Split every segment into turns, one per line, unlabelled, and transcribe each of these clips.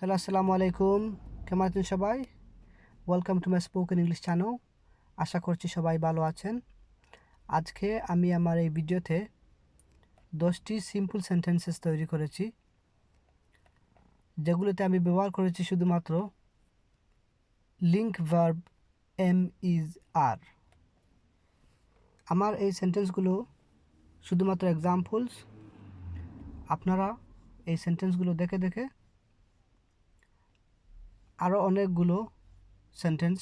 Hello আসসালামু আলাইকুম, কেমন আছেন সবাই? Welcome to my spoken English channel. আশা করছি সবাই ভালো আছেন। আজকে আমি আমার এই ভিডিওতে 10টি সিম্পল সেন্টেন্সেস তৈরি করেছি, যেগুলোতে আমি ব্যবহার করেছি শুধুমাত্র লিঙ্ক ভার্ব এম ইজ আর। আমার এই সেন্টেন্সগুলো শুধুমাত্র এক্সাম্পলস। আপনারা এই সেন্টেন্সগুলো দেখে দেখে আরও অনেকগুলো সেন্টেন্স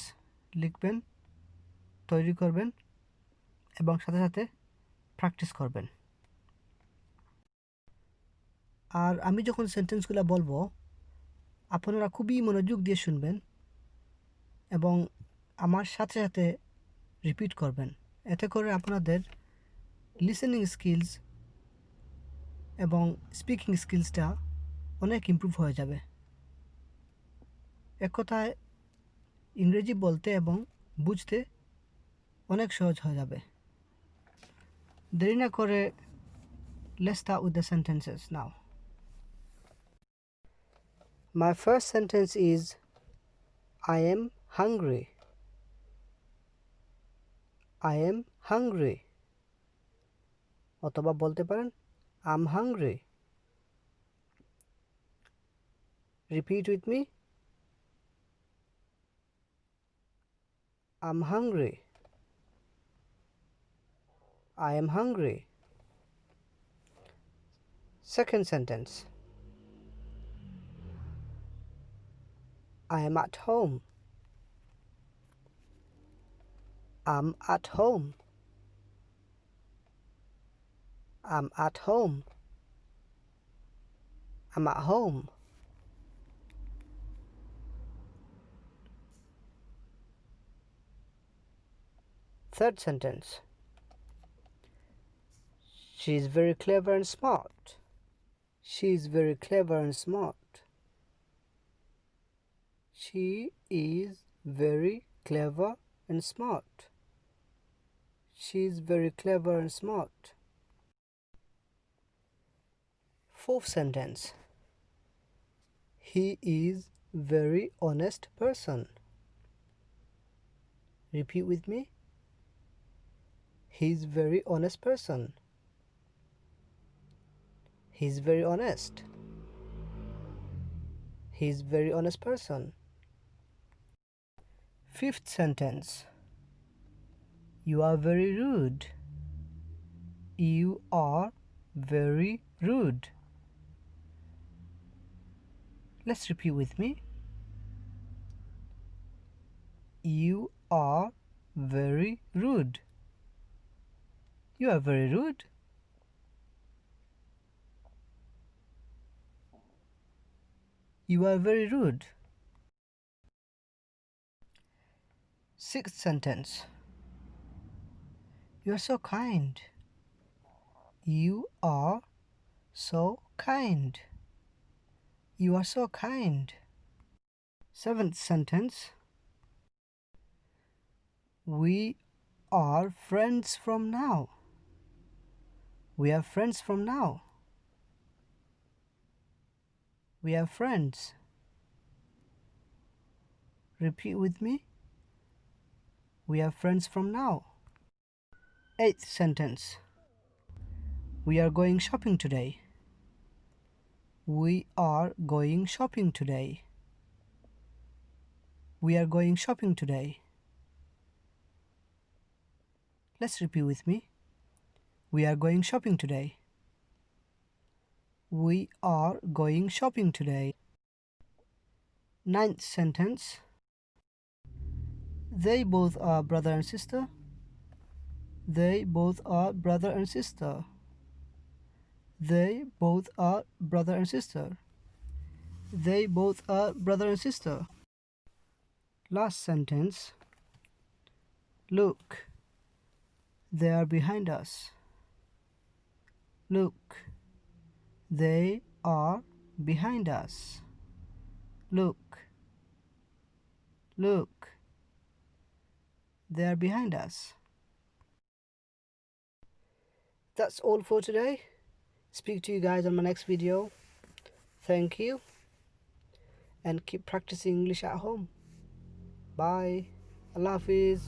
লিখবেন, তৈরি করবেন এবং সাথে সাথে প্র্যাকটিস করবেন। আর আমি যখন সেন্টেন্সগুলো বলবো, আপনারা খুবই মনোযোগ দিয়ে শুনবেন এবং আমার সাথে সাথে রিপিট করবেন। এতে করে আপনাদের লিসেনিং স্কিলস এবং স্পিকিং স্কিলসটা অনেক ইমপ্রুভ হয়ে যাবে। এক কথায় ইংরেজি বলতে এবং বুঝতে অনেক সহজ হয়ে যাবে। দেরি না করে let's start with the sentences now. My first sentence is I am hungry. I am hungry. অথবা বলতে পারেন I'm hungry. Repeat with me. I'm hungry. I am hungry. Second sentence. I am at home. I'm at home. I'm at home. I'm at home. Third sentence. She is very clever and smart. She is very clever and smart. She is very clever and smart. She is very clever and smart. Fourth sentence. He is very honest person. Repeat with me. He is very honest person. He is very honest. He is very honest person. Fifth sentence. You are very rude. You are very rude. Let's repeat with me. You are very rude. You are very rude. You are very rude. Sixth sentence. You are so kind. You are so kind. You are so kind. Seventh sentence. We are friends from now. We are friends from now. We are friends. Repeat with me. We are friends from now. Eighth sentence. We are going shopping today. We are going shopping today. We are going shopping today. Let's repeat with me. We are going shopping today. We are going shopping today. Ninth sentence. They both are brother and sister. They both are brother and sister. They both are brother and sister. They both are brother and sister. Last sentence. Look, they are behind us. Look, they are behind us. Look, look, they are behind us. That's all for today. Speak to you guys on my next video. Thank you. and keep practicing English at home. Bye. Allah Hafiz.